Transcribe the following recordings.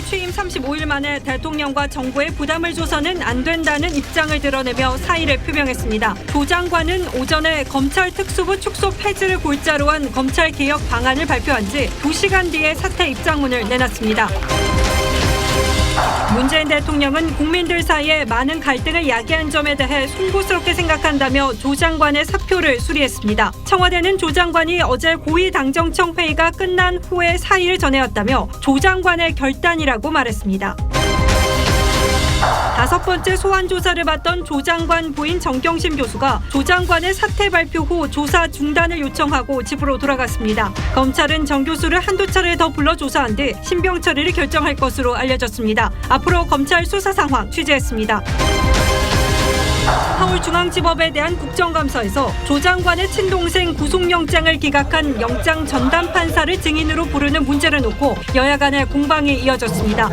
취임 35일 만에 대통령과 정부에 부담을 줘서는 안 된다는 입장을 드러내며 사의를 표명했습니다. 조 장관은 오전에 검찰 특수부 축소 폐지를 골자로 한 검찰개혁 방안을 발표한 지 2시간 뒤에 사퇴 입장문을 내놨습니다. 문재인 대통령은 국민들 사이에 많은 갈등을 야기한 점에 대해 송구스럽게 생각한다며 조 장관의 사표를 수리했습니다. 청와대는 조 장관이 어제 고위당정청 회의가 끝난 후에 사의를 전해왔다며 조 장관의 결단이라고 말했습니다. 5번째 소환 조사를 받던 조 장관 부인 정경심 교수가 조 장관의 사퇴 발표 후 조사 중단을 요청하고 집으로 돌아갔습니다. 검찰은 정 교수를 한두 차례 더 불러 조사한 뒤 신병 처리를 결정할 것으로 알려졌습니다. 앞으로 검찰 수사 상황 취재했습니다. 서울중앙지법에 대한 국정감사에서 조 장관의 친동생 구속영장을 기각한 영장 전담 판사를 증인으로 부르는 문제를 놓고 여야 간의 공방이 이어졌습니다.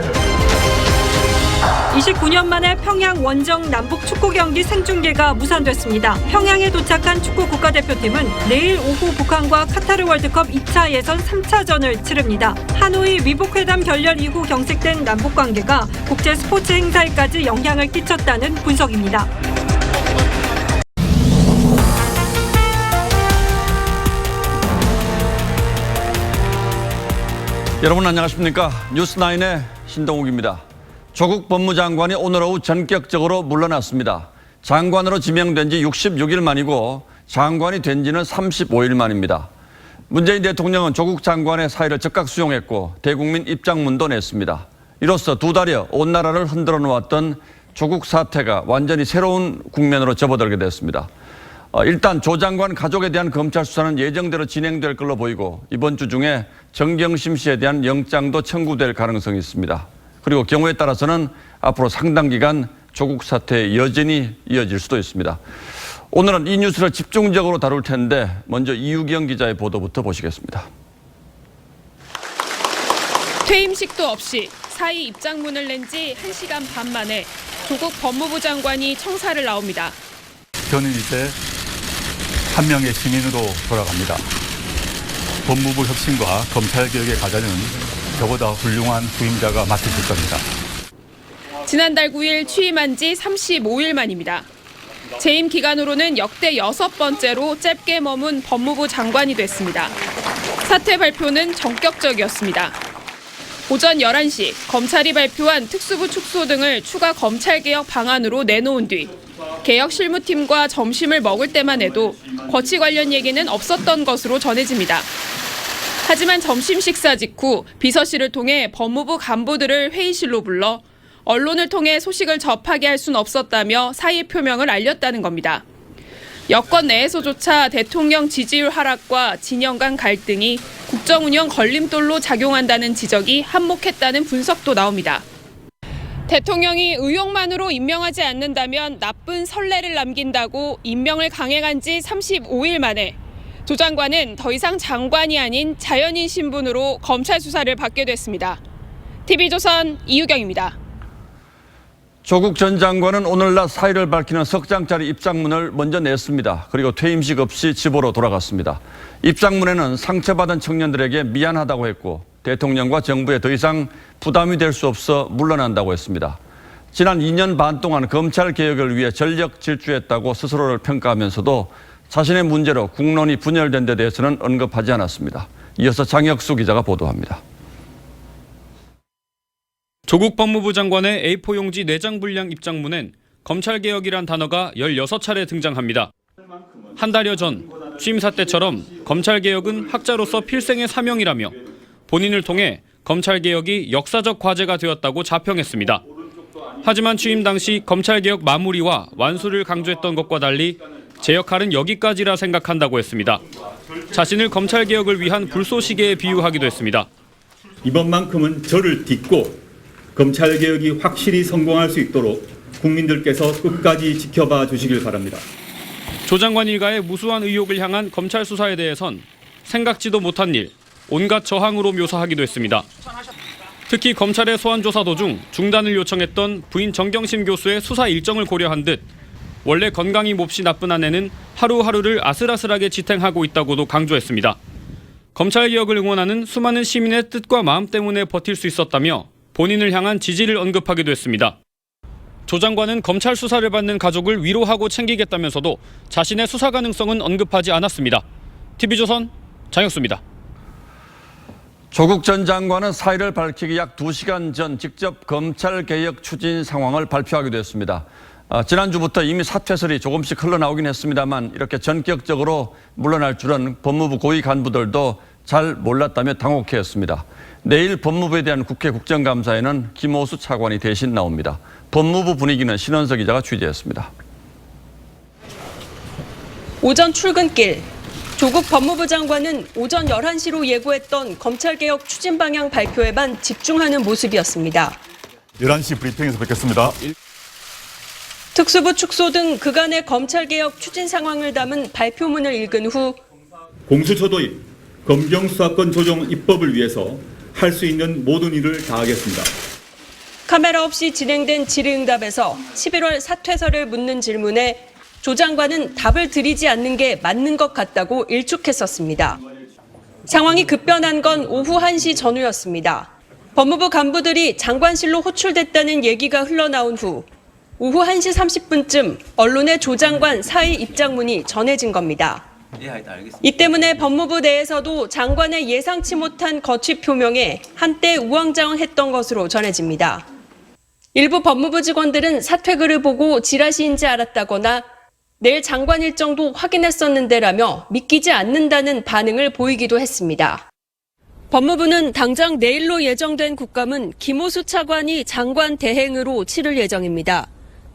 29년 만에 평양 원정 남북 축구 경기 생중계가 무산됐습니다. 평양에 도착한 축구 국가대표팀은 내일 오후 북한과 카타르 월드컵 2차 예선 3차전을 치릅니다. 하노이 위복회담 결렬 이후 경색된 남북관계가 국제 스포츠 행사에까지 영향을 끼쳤다는 분석입니다. 여러분 안녕하십니까? 뉴스9의 신동욱입니다. 조국 법무장관이 오늘 오후 전격적으로 물러났습니다. 장관으로 지명된 지 66일 만이고 장관이 된 지는 35일 만입니다. 문재인 대통령은 조국 장관의 사의를 즉각 수용했고 대국민 입장문도 냈습니다. 이로써 두 달여 온 나라를 흔들어 놓았던 조국 사태가 완전히 새로운 국면으로 접어들게 됐습니다. 일단 조 장관 가족에 대한 검찰 수사는 예정대로 진행될 걸로 보이고 이번 주 중에 정경심 씨에 대한 영장도 청구될 가능성이 있습니다. 그리고 경우에 따라서는 앞으로 상당 기간 조국 사태의 여진이 이어질 수도 있습니다. 오늘은 이 뉴스를 집중적으로 다룰 텐데 먼저 이유경 기자의 보도부터 보시겠습니다. 퇴임식도 없이 사의 입장문을 낸 지 1시간 반 만에 조국 법무부 장관이 청사를 나옵니다. 저는 이제 한 명의 시민으로 돌아갑니다. 법무부 혁신과 검찰개혁의 과제는 저보다 훌륭한 후임자가 맡으실 겁니다. 지난달 9일 취임한 지 35일 만입니다. 재임 기간으로는 역대 6번째로 짧게 머문 법무부 장관이 됐습니다. 사퇴 발표는 전격적이었습니다. 오전 11시 검찰이 발표한 특수부 축소 등을 추가 검찰개혁 방안으로 내놓은 뒤 개혁 실무팀과 점심을 먹을 때만 해도 거치 관련 얘기는 없었던 것으로 전해집니다. 하지만 점심 식사 직후 비서실을 통해 법무부 간부들을 회의실로 불러 언론을 통해 소식을 접하게 할 수는 없었다며 사의 표명을 알렸다는 겁니다. 여권 내에서조차 대통령 지지율 하락과 진영 간 갈등이 국정 운영 걸림돌로 작용한다는 지적이 한몫했다는 분석도 나옵니다. 대통령이 의혹만으로 임명하지 않는다면 나쁜 선례를 남긴다고 임명을 강행한 지 35일 만에 조 장관은 더 이상 장관이 아닌 자연인 신분으로 검찰 수사를 받게 됐습니다. TV조선 이유경입니다. 조국 전 장관은 오늘 낮 사의를 밝히는 석 장짜리 입장문을 먼저 냈습니다. 그리고 퇴임식 없이 집으로 돌아갔습니다. 입장문에는 상처받은 청년들에게 미안하다고 했고 대통령과 정부에 더 이상 부담이 될 수 없어 물러난다고 했습니다. 지난 2년 반 동안 검찰 개혁을 위해 전력 질주했다고 스스로를 평가하면서도 자신의 문제로 국론이 분열된 데 대해서는 언급하지 않았습니다. 이어서 장혁수 기자가 보도합니다. 조국 법무부 장관의 A4 용지 4장 분량 입장문엔 검찰개혁이란 단어가 16차례 등장합니다. 한 달여 전 취임사 때처럼 검찰개혁은 학자로서 필생의 사명이라며 본인을 통해 검찰개혁이 역사적 과제가 되었다고 자평했습니다. 하지만 취임 당시 검찰개혁 마무리와 완수를 강조했던 것과 달리 제 역할은 여기까지라 생각한다고 했습니다. 자신을 검찰개혁을 위한 불쏘시개에 비유하기도 했습니다. 이번만큼은 저를 딛고 검찰개혁이 확실히 성공할 수 있도록 국민들께서 끝까지 지켜봐 주시길 바랍니다. 조 장관 일가의 무수한 의혹을 향한 검찰 수사에 대해선 생각지도 못한 일, 온갖 저항으로 묘사하기도 했습니다. 특히 검찰의 소환 조사 도중 중단을 요청했던 부인 정경심 교수의 수사 일정을 고려한 듯 원래 건강이 몹시 나쁜 아내는 하루하루를 아슬아슬하게 지탱하고 있다고도 강조했습니다. 검찰개혁을 응원하는 수많은 시민의 뜻과 마음 때문에 버틸 수 있었다며 본인을 향한 지지를 언급하기도 했습니다. 조 장관은 검찰 수사를 받는 가족을 위로하고 챙기겠다면서도 자신의 수사 가능성은 언급하지 않았습니다. TV조선 장혁수입니다. 조국 전 장관은 사의를 밝히기 약 2시간 전 직접 검찰개혁 추진 상황을 발표하기도 했습니다. 지난주부터 이미 사퇴설이 조금씩 흘러나오긴 했습니다만 이렇게 전격적으로 물러날 줄은 법무부 고위 간부들도 잘 몰랐다며 당혹해했습니다. 내일 법무부에 대한 국회 국정감사에는 김호수 차관이 대신 나옵니다. 법무부 분위기는 신원석 기자가 취재했습니다. 오전 출근길, 조국 법무부 장관은 오전 11시로 예고했던 검찰개혁 추진 방향 발표에만 집중하는 모습이었습니다. 11시 브리핑에서 뵙겠습니다. 특수부 축소 등 그간의 검찰개혁 추진 상황을 담은 발표문을 읽은 후 공수처 도입, 검경수사권 조정 입법을 위해서 할 수 있는 모든 일을 다하겠습니다. 카메라 없이 진행된 질의응답에서 11월 사퇴설을 묻는 질문에 조 장관은 답을 드리지 않는 게 맞는 것 같다고 일축했었습니다. 상황이 급변한 건 오후 1시 전후였습니다. 법무부 간부들이 장관실로 호출됐다는 얘기가 흘러나온 후 오후 1시 30분쯤 언론에 조 장관 사의 입장문이 전해진 겁니다. 이 때문에 법무부 내에서도 장관의 예상치 못한 거취 표명에 한때 우왕좌왕했던 것으로 전해집니다. 일부 법무부 직원들은 사퇴글을 보고 지라시인지 알았다거나 내일 장관 일정도 확인했었는데라며 믿기지 않는다는 반응을 보이기도 했습니다. 법무부는 당장 내일로 예정된 국감은 김호수 차관이 장관 대행으로 치를 예정입니다.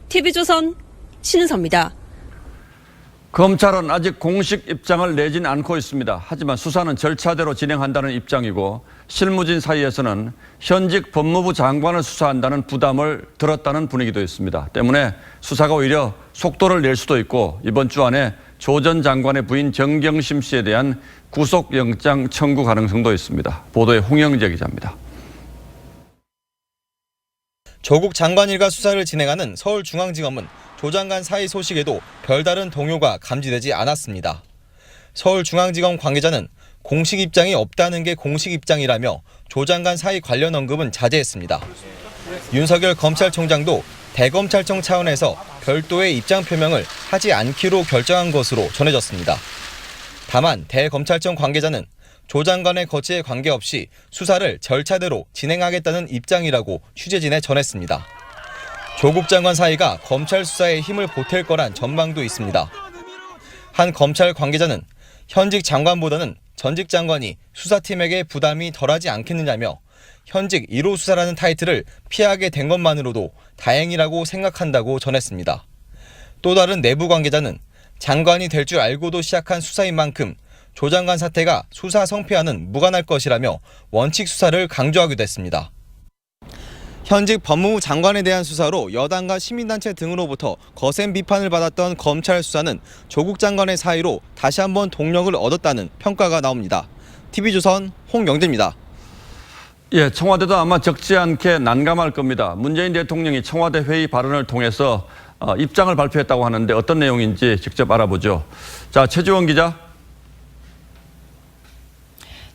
TV조선 신은서입니다. 검찰은 아직 공식 입장을 내진 않고 있습니다. 하지만 수사는 절차대로 진행한다는 입장이고 실무진 사이에서는 현직 법무부 장관을 수사한다는 부담을 들었다는 분위기도 있습니다. 때문에 수사가 오히려 속도를 낼 수도 있고 이번 주 안에 조 전 장관의 부인 정경심 씨에 대한 구속영장 청구 가능성도 있습니다. 보도에 홍영재 기자입니다. 조국 장관 일가 수사를 진행하는 서울중앙지검은 조 장관 사의 소식에도 별다른 동요가 감지되지 않았습니다. 서울중앙지검 관계자는 공식 입장이 없다는 게 공식 입장이라며 조 장관 사의 관련 언급은 자제했습니다. 윤석열 검찰총장도 대검찰청 차원에서 별도의 입장 표명을 하지 않기로 결정한 것으로 전해졌습니다. 다만 대검찰청 관계자는 조 장관의 거취에 관계없이 수사를 절차대로 진행하겠다는 입장이라고 취재진에 전했습니다. 조국 장관 사의가 검찰 수사에 힘을 보탤 거란 전망도 있습니다. 한 검찰 관계자는 현직 장관보다는 전직 장관이 수사팀에게 부담이 덜하지 않겠느냐며 현직 1호 수사라는 타이틀을 피하게 된 것만으로도 다행이라고 생각한다고 전했습니다. 또 다른 내부 관계자는 장관이 될 줄 알고도 시작한 수사인 만큼 조 장관 사태가 수사 성패와는 무관할 것이라며 원칙 수사를 강조하기도 했습니다. 현직 법무부 장관에 대한 수사로 여당과 시민단체 등으로부터 거센 비판을 받았던 검찰 수사는 조국 장관의 사의로 다시 한번 동력을 얻었다는 평가가 나옵니다. TV조선 홍영재입니다. 예, 청와대도 아마 적지 않게 난감할 겁니다. 문재인 대통령이 청와대 회의 발언을 통해서 입장을 발표했다고 하는데 어떤 내용인지 직접 알아보죠. 자, 최지원 기자.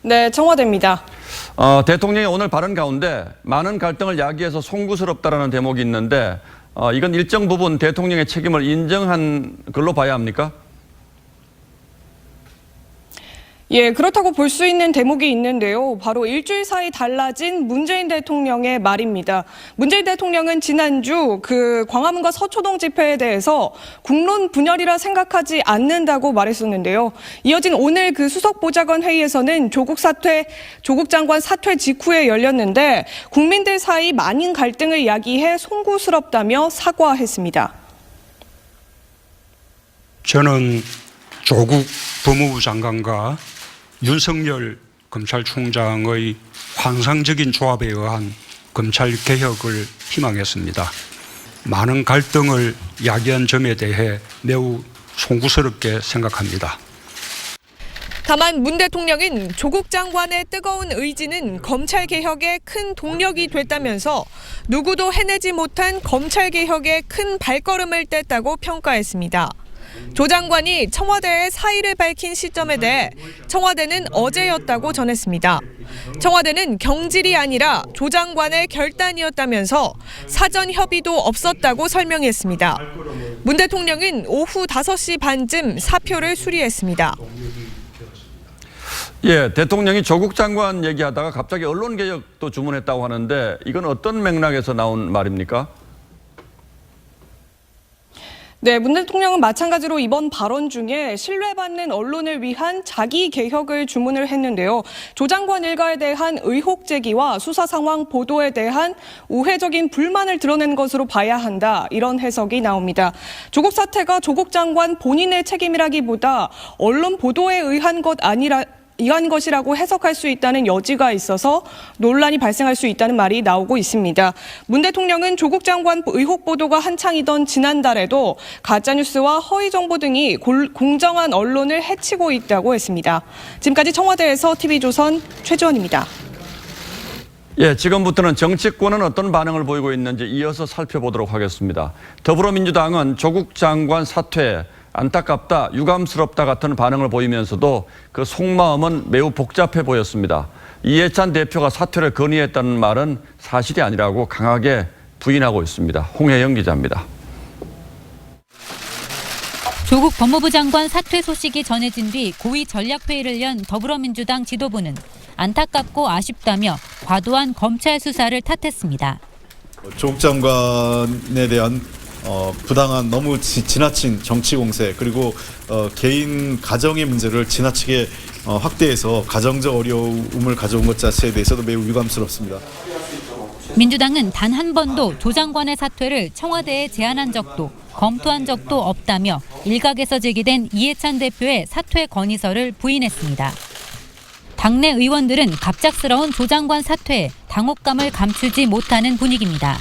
네, 청와대입니다. 대통령이 오늘 발언 가운데 많은 갈등을 야기해서 송구스럽다라는 대목이 있는데 이건 일정 부분 대통령의 책임을 인정한 걸로 봐야 합니까? 예, 그렇다고 볼 수 있는 대목이 있는데요. 바로 일주일 사이 달라진 문재인 대통령의 말입니다. 문재인 대통령은 지난주 광화문과 서초동 집회에 대해서 국론 분열이라 생각하지 않는다고 말했었는데요. 이어진 오늘 수석 보좌관 회의에서는 조국 장관 사퇴 직후에 열렸는데 국민들 사이 많은 갈등을 야기해 송구스럽다며 사과했습니다. 저는 조국 법무부 장관과 윤석열 검찰총장의 환상적인 조합에 의한 검찰개혁을 희망했습니다. 많은 갈등을 야기한 점에 대해 매우 송구스럽게 생각합니다. 다만 문 대통령은 조국 장관의 뜨거운 의지는 검찰개혁의 큰 동력이 됐다면서 누구도 해내지 못한 검찰개혁의 큰 발걸음을 뗐다고 평가했습니다. 조 장관이 청와대에 사의를 밝힌 시점에 대해 청와대는 어제였다고 전했습니다. 청와대는 경질이 아니라 조 장관의 결단이었다면서 사전 협의도 없었다고 설명했습니다. 문 대통령은 오후 5시 반쯤 사표를 수리했습니다. 예, 대통령이 조국 장관 얘기하다가 갑자기 언론개혁도 주문했다고 하는데 이건 어떤 맥락에서 나온 말입니까? 네, 문 대통령은 마찬가지로 이번 발언 중에 신뢰받는 언론을 위한 자기 개혁을 주문을 했는데요. 조 장관 일가에 대한 의혹 제기와 수사 상황 보도에 대한 우회적인 불만을 드러낸 것으로 봐야 한다. 이런 해석이 나옵니다. 조국 사태가 조국 장관 본인의 책임이라기보다 언론 보도에 의한 것이라고 해석할 수 있다는 여지가 있어서 논란이 발생할 수 있다는 말이 나오고 있습니다. 문 대통령은 조국 장관 의혹 보도가 한창이던 지난달에도 가짜뉴스와 허위 정보 등이 공정한 언론을 해치고 있다고 했습니다. 지금까지 청와대에서 TV조선 최주원입니다. 예, 지금부터는 정치권은 어떤 반응을 보이고 있는지 이어서 살펴보도록 하겠습니다. 더불어민주당은 조국 장관 사퇴 안타깝다, 유감스럽다 같은 반응을 보이면서도 그 속마음은 매우 복잡해 보였습니다. 이해찬 대표가 사퇴를 건의했다는 말은 사실이 아니라고 강하게 부인하고 있습니다. 홍혜영 기자입니다. 조국 법무부 장관 사퇴 소식이 전해진 뒤 고위 전략회의를 연 더불어민주당 지도부는 안타깝고 아쉽다며 과도한 검찰 수사를 탓했습니다. 조국 장관에 대한 부당한 너무 지나친 정치 공세 그리고 개인 가정의 문제를 지나치게 확대해서 가정적 어려움을 가져온 것 자체에 대해서도 매우 유감스럽습니다. 민주당은 단 한 번도 조 장관의 사퇴를 청와대에 제안한 적도 검토한 적도 없다며 일각에서 제기된 이해찬 대표의 사퇴 건의서를 부인했습니다. 당내 의원들은 갑작스러운 조 장관 사퇴에 당혹감을 감추지 못하는 분위기입니다.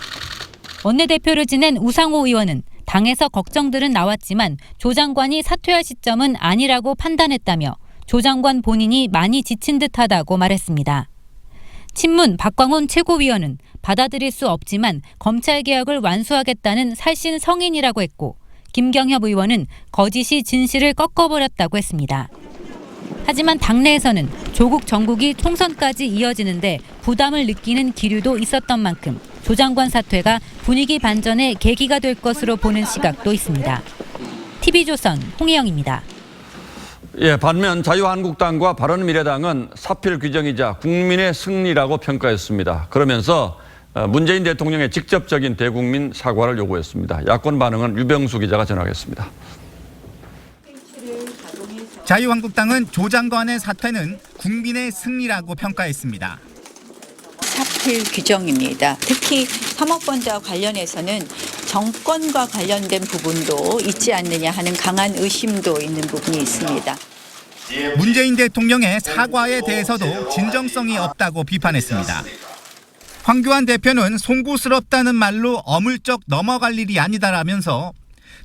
원내대표를 지낸 우상호 의원은 당에서 걱정들은 나왔지만 조 장관이 사퇴할 시점은 아니라고 판단했다며 조 장관 본인이 많이 지친 듯하다고 말했습니다. 친문 박광훈 최고위원은 받아들일 수 없지만 검찰개혁을 완수하겠다는 살신 성인이라고 했고 김경협 의원은 거짓이 진실을 꺾어버렸다고 했습니다. 하지만 당내에서는 조국 정국이 총선까지 이어지는데 부담을 느끼는 기류도 있었던 만큼 조 장관 사퇴가 분위기 반전의 계기가 될 것으로 보는 시각도 있습니다. TV조선 홍혜영입니다. 예, 반면 자유한국당과 바른미래당은 사필 규정이자 국민의 승리라고 평가했습니다. 그러면서 문재인 대통령의 직접적인 대국민 사과를 요구했습니다. 야권 반응은 유병수 기자가 전하겠습니다. 자유한국당은 조 장관의 사퇴는 국민의 승리라고 평가했습니다. 사필 규정입니다. 특히 사모펀드와 관련해서는 정권과 관련된 부분도 있지 않느냐 하는 강한 의심도 있는 부분이 있습니다. 문재인 대통령의 사과에 대해서도 진정성이 없다고 비판했습니다. 황교안 대표는 송구스럽다는 말로 어물쩍 넘어갈 일이 아니다라면서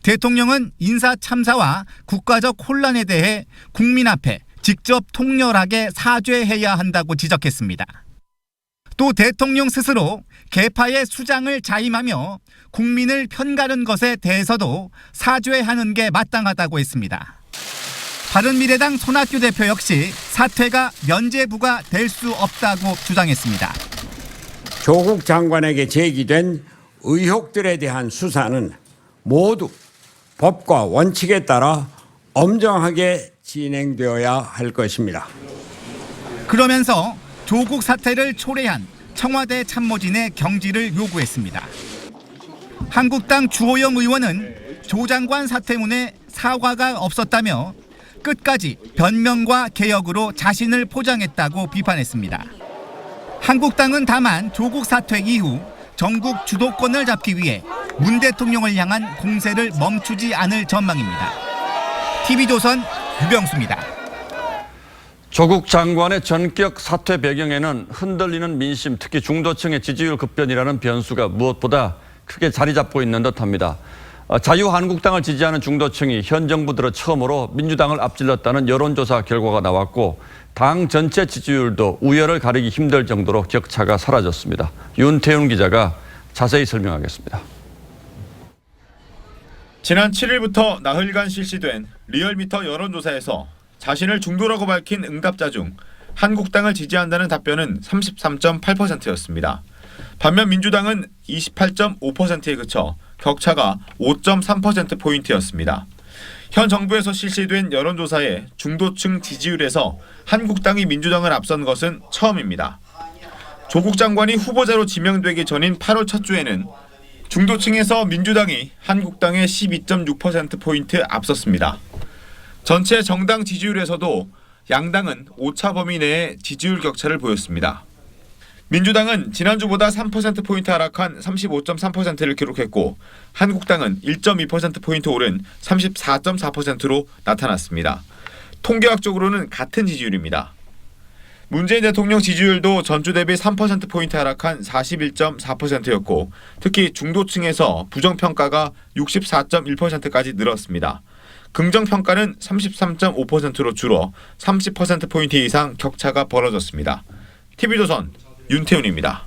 대통령은 인사 참사와 국가적 혼란에 대해 국민 앞에 직접 통렬하게 사죄해야 한다고 지적했습니다. 또 대통령 스스로 계파의 수장을 자임하며 국민을 편가른 것에 대해서도 사죄하는 게 마땅하다고 했습니다. 바른미래당 손학규 대표 역시 사퇴가 면죄부가 될 수 없다고 주장했습니다. 조국 장관에게 제기된 의혹들에 대한 수사는 모두 법과 원칙에 따라 엄정하게 진행되어야 할 것입니다. 그러면서 조국 사태를 초래한 청와대 참모진의 경질을 요구했습니다. 한국당 주호영 의원은 조 장관 사퇴문에 사과가 없었다며 끝까지 변명과 개혁으로 자신을 포장했다고 비판했습니다. 한국당은 다만 조국 사퇴 이후 전국 주도권을 잡기 위해 문 대통령을 향한 공세를 멈추지 않을 전망입니다. TV조선 유병수입니다. 조국 장관의 전격 사퇴 배경에는 흔들리는 민심, 특히 중도층의 지지율 급변이라는 변수가 무엇보다 크게 자리 잡고 있는 듯합니다. 자유한국당을 지지하는 중도층이 현 정부 들어 처음으로 민주당을 앞질렀다는 여론조사 결과가 나왔고 당 전체 지지율도 우열을 가리기 힘들 정도로 격차가 사라졌습니다. 윤태훈 기자가 자세히 설명하겠습니다. 지난 7일부터 나흘간 실시된 리얼미터 여론조사에서 자신을 중도라고 밝힌 응답자 중 한국당을 지지한다는 답변은 33.8%였습니다. 반면 민주당은 28.5%에 그쳐 격차가 5.3%포인트였습니다. 현 정부에서 실시된 여론조사에 중도층 지지율에서 한국당이 민주당을 앞선 것은 처음입니다. 조국 장관이 후보자로 지명되기 전인 8월 첫 주에는 중도층에서 민주당이 한국당의 12.6%포인트 앞섰습니다. 전체 정당 지지율에서도 양당은 오차 범위 내에 지지율 격차를 보였습니다. 민주당은 지난주보다 3%포인트 하락한 35.3%를 기록했고 한국당은 1.2%포인트 오른 34.4%로 나타났습니다. 통계학적으로는 같은 지지율입니다. 문재인 대통령 지지율도 전주 대비 3%포인트 하락한 41.4%였고 특히 중도층에서 부정평가가 64.1%까지 늘었습니다. 긍정평가는 33.5%로 줄어 30%포인트 이상 격차가 벌어졌습니다. TV조선 윤태훈입니다.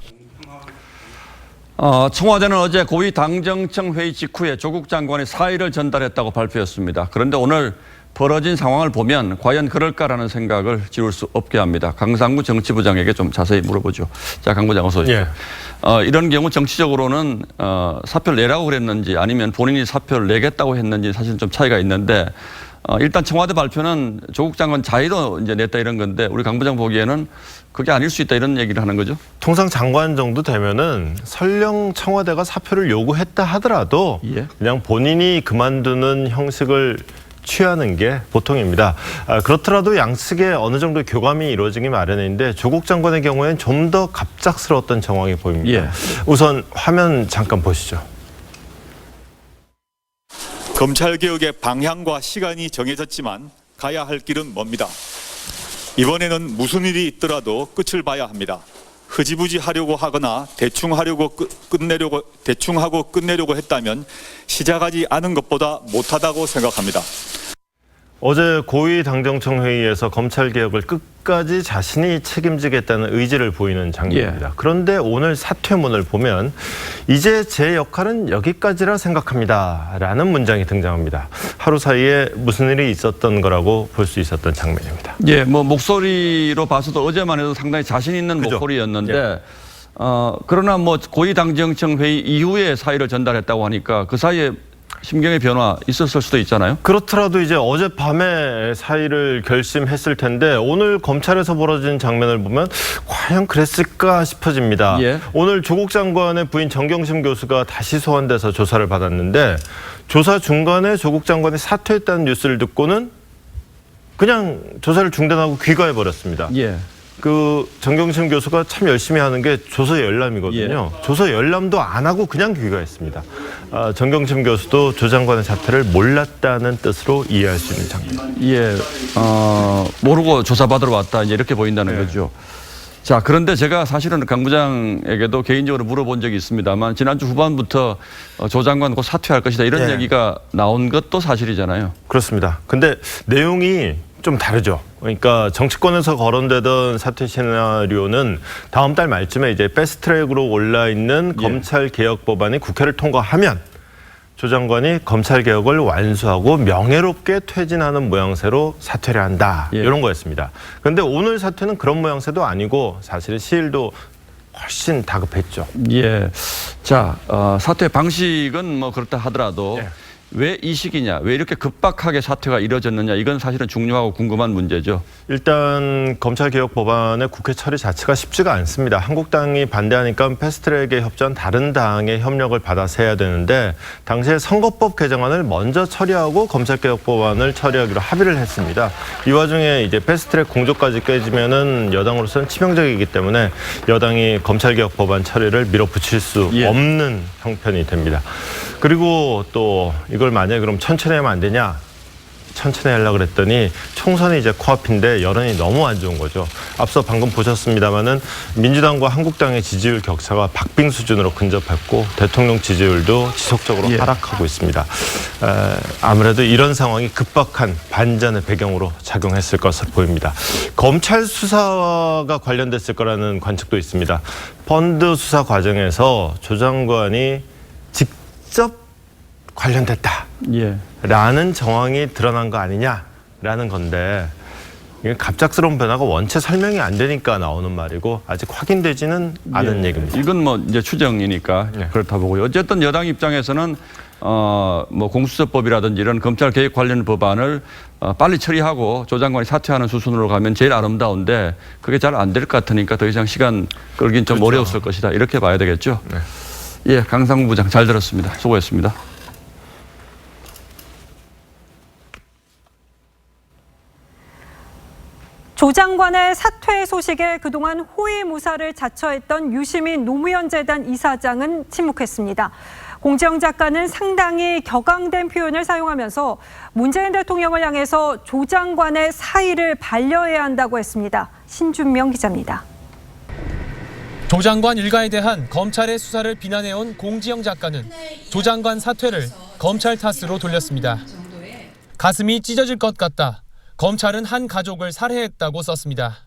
청와대는 어제 고위 당정청 회의 직후에 조국 장관의 사의를 전달했다고 발표했습니다. 그런데 오늘 벌어진 상황을 보면 과연 그럴까라는 생각을 지울 수 없게 합니다. 강상구 정치부장에게 좀 자세히 물어보죠. 자, 강 부장 어서 오십시오. 이런 경우 정치적으로는 사표를 내라고 그랬는지 아니면 본인이 사표를 내겠다고 했는지 사실 좀 차이가 있는데 일단 청와대 발표는 조국 장관 자의로 이제 냈다 이런 건데 우리 강 부장 보기에는 그게 아닐 수 있다 이런 얘기를 하는 거죠? 통상 장관 정도 되면은 설령 청와대가 사표를 요구했다 하더라도 그냥 본인이 그만두는 형식을 취하는 게 보통입니다. 그렇더라도 양측에 어느 정도 교감이 이루어지기 마련인데 조국 장관의 경우에는 좀 더 갑작스러웠던 정황이 보입니다. 우선 화면 잠깐 보시죠. 검찰개혁의 방향과 시간이 정해졌지만 가야 할 길은 멉니다. 이번에는 무슨 일이 있더라도 끝을 봐야 합니다. 흐지부지 하려고 하거나 대충 하고 끝내려고 했다면 시작하지 않은 것보다 못하다고 생각합니다. 어제 고위 당정청 회의에서 검찰개혁을 끝까지 자신이 책임지겠다는 의지를 보이는 장면입니다. 그런데 오늘 사퇴문을 보면 이제 제 역할은 여기까지라 생각합니다 라는 문장이 등장합니다. 하루 사이에 무슨 일이 있었던 거라고 볼 수 있었던 장면입니다. 뭐 목소리로 봐서도 어제만 해도 상당히 자신 있는 목소리였는데 그러나 뭐 고위 당정청 회의 이후에 사의를 전달했다고 하니까 그 사이에 심경의 변화 있었을 수도 있잖아요. 그렇더라도 이제 어젯밤에 사의를 결심했을 텐데 오늘 검찰에서 벌어진 장면을 보면 과연 그랬을까 싶어집니다. 오늘 조국 장관의 부인 정경심 교수가 다시 소환돼서 조사를 받았는데 조사 중간에 조국 장관이 사퇴했다는 뉴스를 듣고는 그냥 조사를 중단하고 귀가해버렸습니다. 그 정경심 교수가 참 열심히 하는 게 조서 열람이거든요. 조서 열람도 안 하고 그냥 귀가했습니다. 정경심 교수도 조 장관의 사퇴를 몰랐다는 뜻으로 이해할 수 있는 장면. 모르고 조사받으러 왔다 이제 이렇게 보인다는 거죠. 자, 그런데 제가 사실은 강 부장에게도 개인적으로 물어본 적이 있습니다만 지난주 후반부터 조 장관 곧 사퇴할 것이다 이런 얘기가 나온 것도 사실이잖아요. 그렇습니다. 근데 내용이 좀 다르죠. 그러니까 정치권에서 거론되던 사퇴 시나리오는 다음 달 말쯤에 이제 패스트트랙으로 올라 있는 검찰 개혁 법안이 국회를 통과하면 조 장관이 검찰 개혁을 완수하고 명예롭게 퇴진하는 모양새로 사퇴를 한다. 이런 거였습니다. 그런데 오늘 사퇴는 그런 모양새도 아니고 사실은 시일도 훨씬 다급했죠. 자, 사퇴 방식은 뭐 그렇다 하더라도 왜 이 시기냐, 왜 이렇게 급박하게 사퇴가 이뤄졌느냐 이건 사실은 중요하고 궁금한 문제죠. 일단 검찰개혁 법안의 국회 처리 자체가 쉽지가 않습니다. 한국당이 반대하니까 패스트트랙에 협조한 다른 당의 협력을 받아서 해야 되는데 당시에 선거법 개정안을 먼저 처리하고 검찰개혁 법안을 처리하기로 합의를 했습니다. 이 와중에 이제 패스트트랙 공조까지 깨지면은 여당으로서는 치명적이기 때문에 여당이 검찰개혁 법안 처리를 밀어붙일 수 없는 형편이 됩니다. 그리고 또 이걸 만약에 그럼 천천히 하면 안 되냐? 천천히 하려고 그랬더니 총선이 이제 코앞인데 여론이 너무 안 좋은 거죠. 앞서 방금 보셨습니다마는 민주당과 한국당의 지지율 격차가 박빙 수준으로 근접했고 대통령 지지율도 지속적으로 하락하고 있습니다. 아무래도 이런 상황이 급박한 반전의 배경으로 작용했을 것으로 보입니다. 검찰 수사가 관련됐을 거라는 관측도 있습니다. 펀드 수사 과정에서 조 장관이 직접 관련됐다. 예. 라는 정황이 드러난 거 아니냐라는 건데 이게 갑작스러운 변화가 원체 설명이 안 되니까 나오는 말이고 아직 확인되지는 않은 얘기입니다. 이건 뭐 이제 추정이니까 그렇다 보고요. 어쨌든 여당 입장에서는 뭐 공수처법이라든지 이런 검찰 개혁 관련 법안을 빨리 처리하고 조 장관이 사퇴하는 수순으로 가면 제일 아름다운데 그게 잘 안 될 것 같으니까 더 이상 시간 끌긴 좀 어려웠을 것이다. 이렇게 봐야 되겠죠. 네. 예, 강상무 부장 잘 들었습니다. 수고했습니다. 조 장관의 사퇴 소식에 그동안 호위무사를 자처했던 유시민 노무현 재단 이사장은 침묵했습니다. 공지영 작가는 상당히 격앙된 표현을 사용하면서 문재인 대통령을 향해서 조 장관의 사의를 반려해야 한다고 했습니다. 신준명 기자입니다. 조 장관 일가에 대한 검찰의 수사를 비난해온 공지영 작가는 조 장관 사퇴를 검찰 탓으로 돌렸습니다. 가슴이 찢어질 것 같다. 검찰은 한 가족을 살해했다고 썼습니다.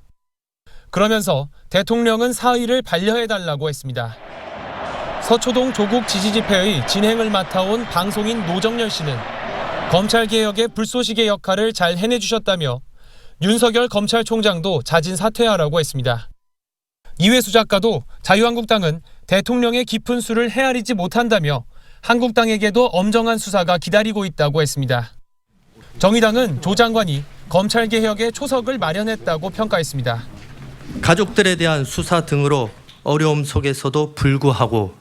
그러면서 대통령은 사의를 반려해달라고 했습니다. 서초동 조국 지지집회의 진행을 맡아온 방송인 노정열 씨는 검찰개혁의 불쏘시개 역할을 잘 해내주셨다며 윤석열 검찰총장도 자진 사퇴하라고 했습니다. 이회수 작가도 자유한국당은 대통령의 깊은 수를 헤아리지 못한다며 한국당에게도 엄정한 수사가 기다리고 있다고 했습니다. 정의당은 조 장관이 검찰개혁의 초석을 마련했다고 평가했습니다. 가족들에 대한 수사 등으로 어려움 속에서도 불구하고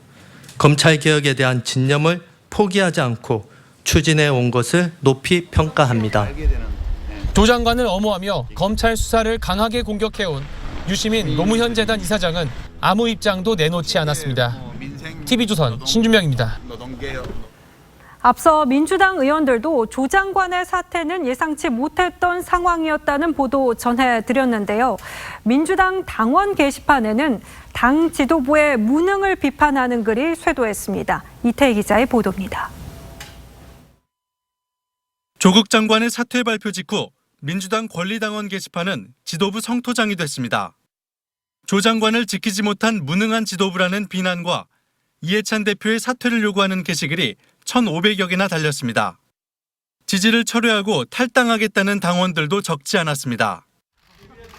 검찰개혁에 대한 진념을 포기하지 않고 추진해 온 것을 높이 평가합니다. 조 장관을 엄호하며 검찰 수사를 강하게 공격해온 유시민 노무현 재단 이사장은 아무 입장도 내놓지 않았습니다. TV조선 신준명입니다. 앞서 민주당 의원들도 조 장관의 사퇴는 예상치 못했던 상황이었다는 보도 전해드렸는데요. 민주당 당원 게시판에는 당 지도부의 무능을 비판하는 글이 쇄도했습니다. 이태희 기자의 보도입니다. 조국 장관의 사퇴 발표 직후 민주당 권리당원 게시판은 지도부 성토장이 됐습니다. 조 장관을 지키지 못한 무능한 지도부라는 비난과 이해찬 대표의 사퇴를 요구하는 게시글이 1,500여 개나 달렸습니다. 지지를 철회하고 탈당하겠다는 당원들도 적지 않았습니다.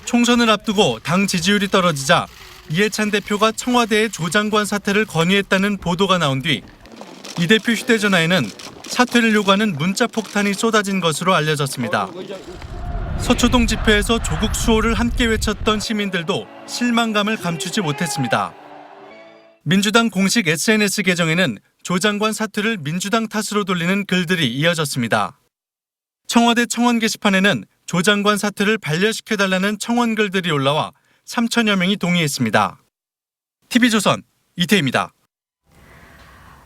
총선을 앞두고 당 지지율이 떨어지자 이해찬 대표가 청와대에 조 장관 사퇴를 건의했다는 보도가 나온 뒤 이 대표 휴대전화에는 사퇴를 요구하는 문자 폭탄이 쏟아진 것으로 알려졌습니다. 서초동 집회에서 조국 수호를 함께 외쳤던 시민들도 실망감을 감추지 못했습니다. 민주당 공식 SNS 계정에는 조 장관 사퇴를 민주당 탓으로 돌리는 글들이 이어졌습니다. 청와대 청원 게시판에는 조 장관 사퇴를 반려시켜달라는 청원 글들이 올라와 3천여 명이 동의했습니다. TV조선 이태희입니다.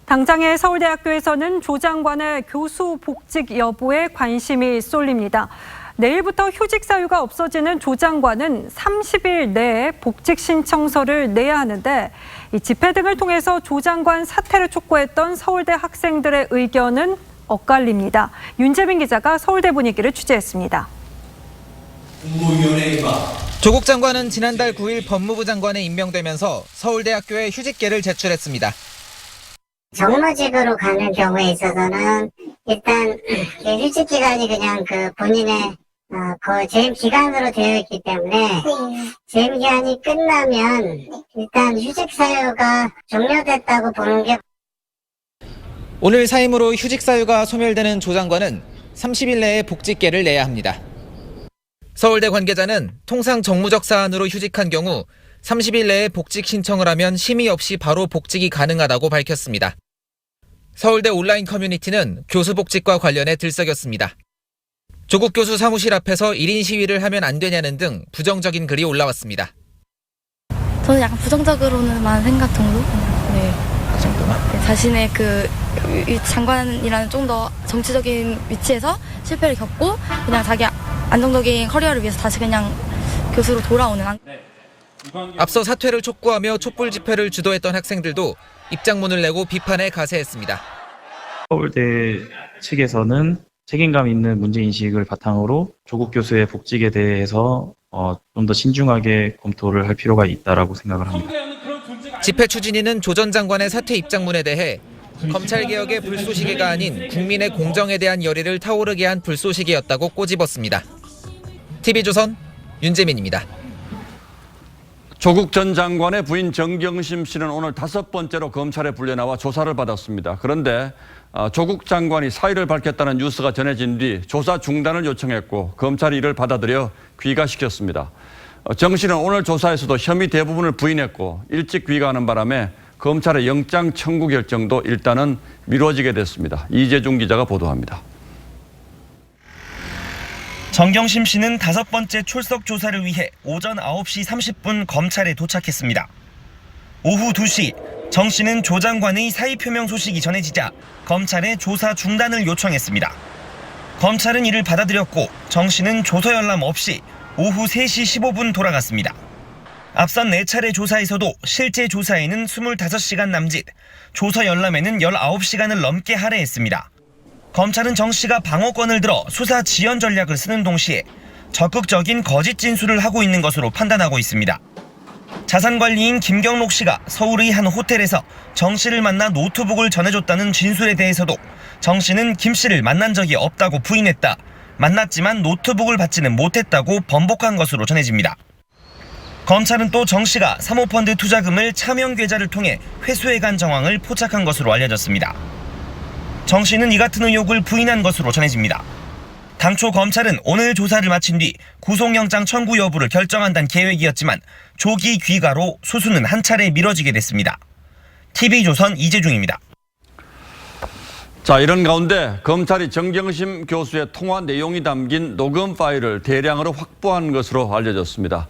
당장의 서울대학교에서는 조 장관의 교수 복직 여부에 관심이 쏠립니다. 내일부터 휴직 사유가 없어지는 조 장관은 30일 내에 복직 신청서를 내야 하는데 이 집회 등을 통해서 조 장관 사퇴를 촉구했던 서울대 학생들의 의견은 엇갈립니다. 윤재민 기자가 서울대 분위기를 취재했습니다. 조국 장관은 지난달 9일 법무부 장관에 임명되면서 서울대학교에 휴직계를 제출했습니다. 정무직으로 가는 경우에 있어서는 일단 휴직 기간이 그냥 본인의 재임 기간으로 되어 있기 때문에 재임 기간이 끝나면 일단 휴직 사유가 종료됐다고 보는 게. 오늘 사임으로 휴직 사유가 소멸되는 조 장관은 30일 내에 복직계를 내야 합니다. 서울대 관계자는 통상 정무적 사안으로 휴직한 경우 30일 내에 복직 신청을 하면 심의 없이 바로 복직이 가능하다고 밝혔습니다. 서울대 온라인 커뮤니티는 교수 복직과 관련해 들썩였습니다. 조국 교수 사무실 앞에서 1인 시위를 하면 안 되냐는 등 부정적인 글이 올라왔습니다. 저는 약간 부정적으로는만 생각 정도? 네. 그 정도만? 네, 자신의 장관이라는 좀 더 정치적인 위치에서 실패를 겪고 그냥 자기 안정적인 커리어를 위해서 다시 그냥 교수로 돌아오는. 앞서 사퇴를 촉구하며 촛불 집회를 주도했던 학생들도 입장문을 내고 비판에 가세했습니다. 서울대 측에서는 책임감 있는 문제인식을 바탕으로 조국 교수의 복직에 대해서 좀 더 신중하게 검토를 할 필요가 있다라고 생각을 합니다. 집회 추진위는 조 전 장관의 사퇴 입장문에 대해 검찰개혁의 불쏘시개가 아닌 국민의 공정에 대한 열의를 타오르게 한 불쏘시개였다고 꼬집었습니다. TV조선 윤재민입니다. 조국 전 장관의 부인 정경심 씨는 오늘 5번째로 검찰에 불려나와 조사를 받았습니다. 그런데 조국 장관이 사의를 밝혔다는 뉴스가 전해진 뒤 조사 중단을 요청했고 검찰이 이를 받아들여 귀가시켰습니다. 정 씨는 오늘 조사에서도 혐의 대부분을 부인했고 일찍 귀가하는 바람에 검찰의 영장 청구 결정도 일단은 미뤄지게 됐습니다. 이재중 기자가 보도합니다. 정경심 씨는 5번째 출석 조사를 위해 오전 9시 30분 검찰에 도착했습니다. 오후 2시 정 씨는 조 장관의 사의 표명 소식이 전해지자 검찰에 조사 중단을 요청했습니다. 검찰은 이를 받아들였고 정 씨는 조서 열람 없이 오후 3시 15분 돌아갔습니다. 앞선 4차례 조사에서도 실제 조사에는 25시간 남짓, 조서 열람에는 19시간을 넘게 할애했습니다. 검찰은 정 씨가 방어권을 들어 수사 지연 전략을 쓰는 동시에 적극적인 거짓 진술을 하고 있는 것으로 판단하고 있습니다. 자산관리인 김경록 씨가 서울의 한 호텔에서 정 씨를 만나 노트북을 전해줬다는 진술에 대해서도 정 씨는 김 씨를 만난 적이 없다고 부인했다. 만났지만 노트북을 받지는 못했다고 번복한 것으로 전해집니다. 검찰은 또 정 씨가 사모펀드 투자금을 차명 계좌를 통해 회수해간 정황을 포착한 것으로 알려졌습니다. 정 씨는 이 같은 의혹을 부인한 것으로 전해집니다. 당초 검찰은 오늘 조사를 마친 뒤 구속영장 청구 여부를 결정한다는 계획이었지만 조기 귀가로 수수는 한 차례 미뤄지게 됐습니다. TV조선 이재중입니다. 자, 이런 가운데 검찰이 정경심 교수의 통화 내용이 담긴 녹음 파일을 대량으로 확보한 것으로 알려졌습니다.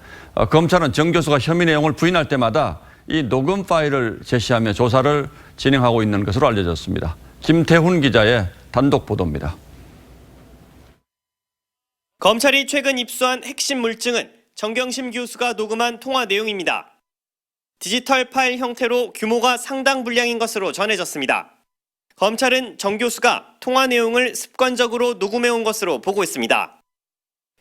검찰은 정 교수가 혐의 내용을 부인할 때마다 이 녹음 파일을 제시하며 조사를 진행하고 있는 것으로 알려졌습니다. 김태훈 기자의 단독 보도입니다. 검찰이 최근 입수한 핵심 물증은 정경심 교수가 녹음한 통화 내용입니다. 디지털 파일 형태로 규모가 상당 분량인 것으로 전해졌습니다. 검찰은 정 교수가 통화 내용을 습관적으로 녹음해온 것으로 보고 있습니다.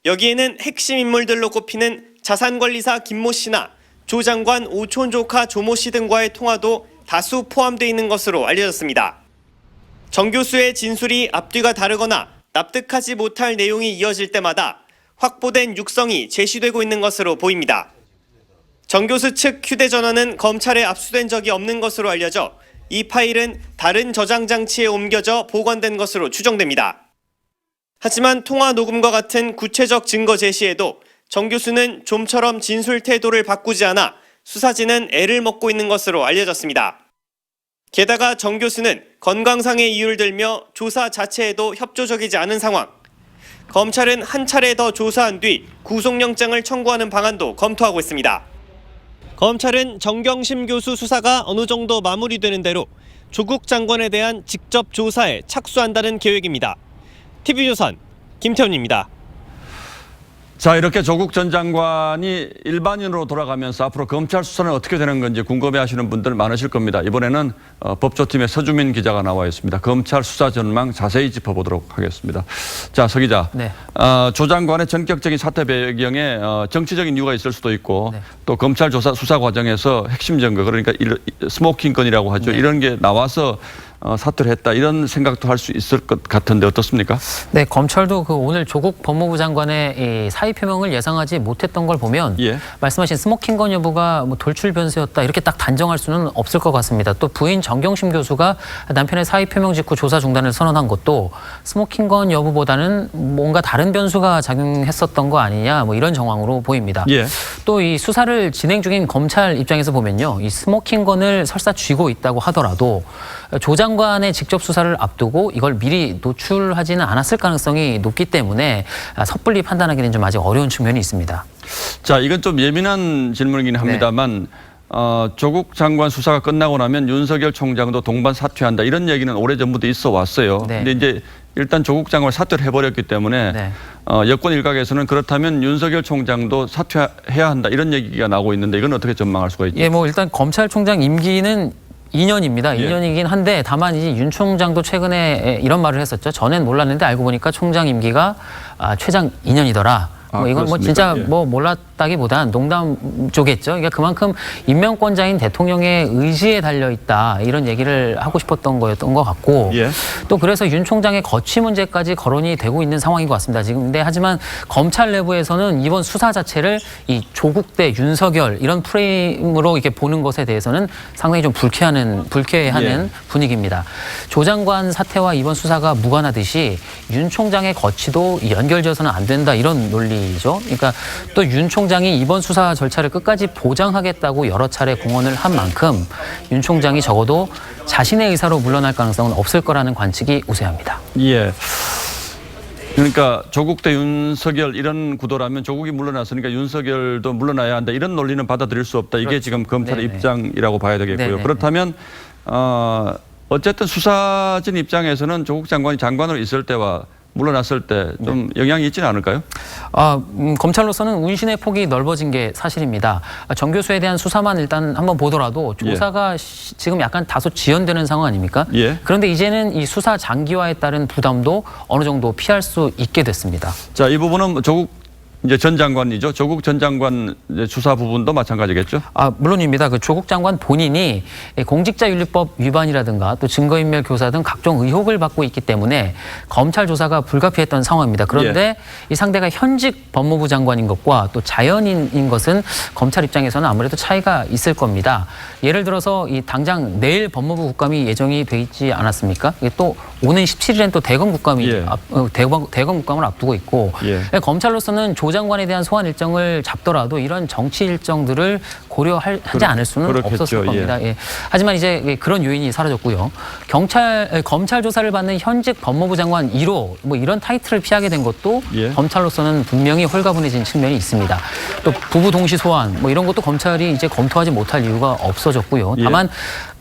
여기에는 핵심 인물들로 꼽히는 자산관리사 김모 씨나 조 장관 오촌 조카 조모 씨 등과의 통화도 다수 포함되어 있는 것으로 알려졌습니다. 정 교수의 진술이 앞뒤가 다르거나 납득하지 못할 내용이 이어질 때마다 확보된 육성이 제시되고 있는 것으로 보입니다. 정 교수 측 휴대전화는 검찰에 압수된 적이 없는 것으로 알려져 이 파일은 다른 저장 장치에 옮겨져 보관된 것으로 추정됩니다. 하지만 통화 녹음과 같은 구체적 증거 제시에도 정 교수는 좀처럼 진술 태도를 바꾸지 않아 수사진은 애를 먹고 있는 것으로 알려졌습니다. 게다가 정 교수는 건강상의 이유를 들며 조사 자체에도 협조적이지 않은 상황. 검찰은 한 차례 더 조사한 뒤 구속영장을 청구하는 방안도 검토하고 있습니다. 검찰은 정경심 교수 수사가 어느 정도 마무리되는 대로 조국 장관에 대한 직접 조사에 착수한다는 계획입니다. TV조선 김태훈입니다. 자, 이렇게 조국 전 장관이 일반인으로 돌아가면서 앞으로 검찰 수사는 어떻게 되는 건지 궁금해하시는 분들 많으실 겁니다. 이번에는 법조팀의 서주민 기자가 나와 있습니다. 검찰 수사 전망 자세히 짚어보도록 하겠습니다. 자, 서 기자. 네. 조 장관의 전격적인 사퇴 배경에 정치적인 이유가 있을 수도 있고 네. 또 검찰 조사 수사 과정에서 핵심 증거, 그러니까 스모킹 건이라고 하죠. 네. 이런 게 나와서 사퇴를 했다, 이런 생각도 할 수 있을 것 같은데 어떻습니까? 네, 검찰도 오늘 조국 법무부 장관의 이 사의 표명을 예상하지 못했던 걸 보면 말씀하신 스모킹 건 여부가 뭐 돌출 변수였다 이렇게 딱 단정할 수는 없을 것 같습니다. 또 부인 정경심 교수가 남편의 사의 표명 직후 조사 중단을 선언한 것도 스모킹 건 여부보다는 뭔가 다른 변수가 작용했었던 거 아니냐, 뭐 이런 정황으로 보입니다. 또 이 수사를 진행 중인 검찰 입장에서 보면요, 이 스모킹 건을 설사 쥐고 있다고 하더라도 조 장관의 직접 수사를 앞두고 이걸 미리 노출하지는 않았을 가능성이 높기 때문에 섣불리 판단하기는 좀 아직 어려운 측면이 있습니다. 자, 이건 좀 예민한 질문이긴 합니다만 조국 장관 수사가 끝나고 나면 윤석열 총장도 동반 사퇴한다, 이런 얘기는 오래전부터 있어 왔어요. 근데 이제 일단 조국 장관 사퇴를 해버렸기 때문에 여권 일각에서는 그렇다면 윤석열 총장도 사퇴해야 한다, 이런 얘기가 나오고 있는데 이건 어떻게 전망할 수가 있죠? 예, 뭐 일단 검찰총장 임기는 2년입니다. 2년이긴 한데 다만 이제 윤 총장도 최근에 이런 말을 했었죠. 전엔 몰랐는데 알고 보니까 총장 임기가 최장 2년이더라. 뭐 이건 뭐 진짜 뭐 몰랐다 있었다기보단 농담 쪽이겠죠. 그러니까 그만큼 임명권자인 대통령의 의지에 달려 있다 이런 얘기를 하고 싶었던 거였던 것 같고 또 그래서 윤 총장의 거취 문제까지 거론이 되고 있는 상황인 것 같습니다. 지금 근데 하지만 검찰 내부에서는 이번 수사 자체를 이 조국 대 윤석열 이런 프레임으로 이렇게 보는 것에 대해서는 상당히 좀 불쾌해하는 분위기입니다. 조 장관 사태와 이번 수사가 무관하듯이 윤 총장의 거취도 연결져서는 안 된다 이런 논리죠. 그러니까 또 윤 총장이 이번 수사 절차를 끝까지 보장하겠다고 여러 차례 공언을 한 만큼 윤 총장이 적어도 자신의 의사로 물러날 가능성은 없을 거라는 관측이 우세합니다. 예. 그러니까 조국 대 윤석열 이런 구도라면 조국이 물러났으니까 윤석열도 물러나야 한다 이런 논리는 받아들일 수 없다. 이게 그렇죠. 지금 검찰의 입장이라고 봐야 되겠고요. 네네. 그렇다면 어쨌든 수사진 입장에서는 조국 장관이 장관으로 있을 때와 물러났을 때 좀 영향이 있지는 않을까요? 검찰로서는 운신의 폭이 넓어진 게 사실입니다. 정 교수에 대한 수사만 일단 한번 보더라도 조사가 지금 약간 다소 지연되는 상황 아닙니까? 그런데 이제는 이 수사 장기화에 따른 부담도 어느 정도 피할 수 있게 됐습니다. 자, 이 부분은 조국 이제 전 장관이죠. 조국 전 장관 수사 부분도 마찬가지겠죠? 물론입니다. 그 조국 장관 본인이 공직자윤리법 위반이라든가 또 증거인멸 교사 등 각종 의혹을 받고 있기 때문에 검찰 조사가 불가피했던 상황입니다. 그런데 이 상대가 현직 법무부 장관인 것과 또 자연인인 것은 검찰 입장에서는 아무래도 차이가 있을 겁니다. 예를 들어서 이 당장 내일 법무부 국감이 예정이 돼 있지 않았습니까? 이게 또 오는 17일엔 또 대검 국감이 대검 국감을 앞두고 있고 검찰로서는 조 장관에 대한 소환 일정을 잡더라도 이런 정치 일정들을 고려하지 않을 수는 없었을 겁니다. 하지만 이제 그런 요인이 사라졌고요. 검찰 조사를 받는 현직 법무부 장관 1호 뭐 이런 타이틀을 피하게 된 것도 검찰로서는 분명히 홀가분해진 측면이 있습니다. 또 부부 동시 소환 뭐 이런 것도 검찰이 이제 검토하지 못할 이유가 없어졌고요. 다만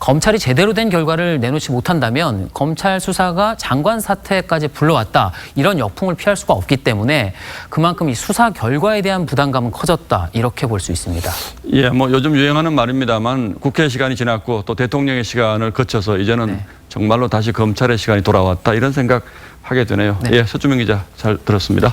검찰이 제대로 된 결과를 내놓지 못한다면 검찰 수사가 장관 사퇴까지 불러왔다 이런 역풍을 피할 수가 없기 때문에 그만큼 이 수사 결과에 대한 부담감은 커졌다 이렇게 볼 수 있습니다. 뭐 요즘 유행하는 말입니다만 국회 시간이 지났고 또 대통령의 시간을 거쳐서 이제는 정말로 다시 검찰의 시간이 돌아왔다 이런 생각하게 되네요. 서주명 기자 잘 들었습니다.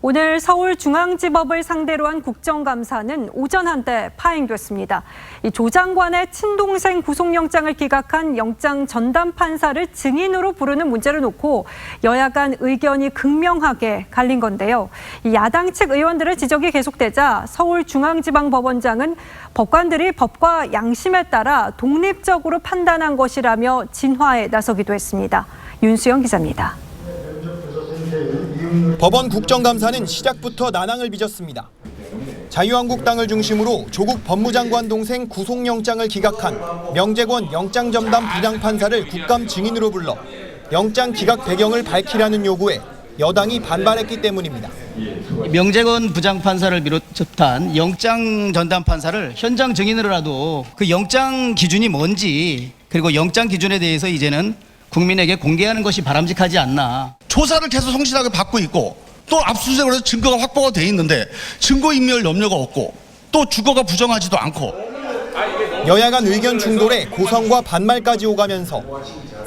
오늘 서울중앙지법을 상대로 한 국정감사는 오전 한때 파행됐습니다. 이 조 장관의 친동생 구속영장을 기각한 영장 전담 판사를 증인으로 부르는 문제를 놓고 여야 간 의견이 극명하게 갈린 건데요. 이 야당 측 의원들의 지적이 계속되자 서울중앙지방법원장은 법관들이 법과 양심에 따라 독립적으로 판단한 것이라며 진화에 나서기도 했습니다. 윤수영 기자입니다. 법원 국정감사는 시작부터 난항을 빚었습니다. 자유한국당을 중심으로 조국 법무장관 동생 구속영장을 기각한 명재권 영장전담 부장판사를 국감 증인으로 불러 영장 기각 배경을 밝히라는 요구에 여당이 반발했기 때문입니다. 명재권 부장판사를 비롯한 영장 전담 판사를 현장 증인으로라도 그 영장 기준이 뭔지 그리고 영장 기준에 대해서 이제는 국민에게 공개하는 것이 바람직하지 않나. 조사를 계속 성실하게 받고 있고 또 압수수색으로 해서 증거가 확보가 돼 있는데 증거인멸 염려가 없고 또 주거가 부정하지도 않고. 여야 간 의견 충돌에 고성과 반말까지 오가면서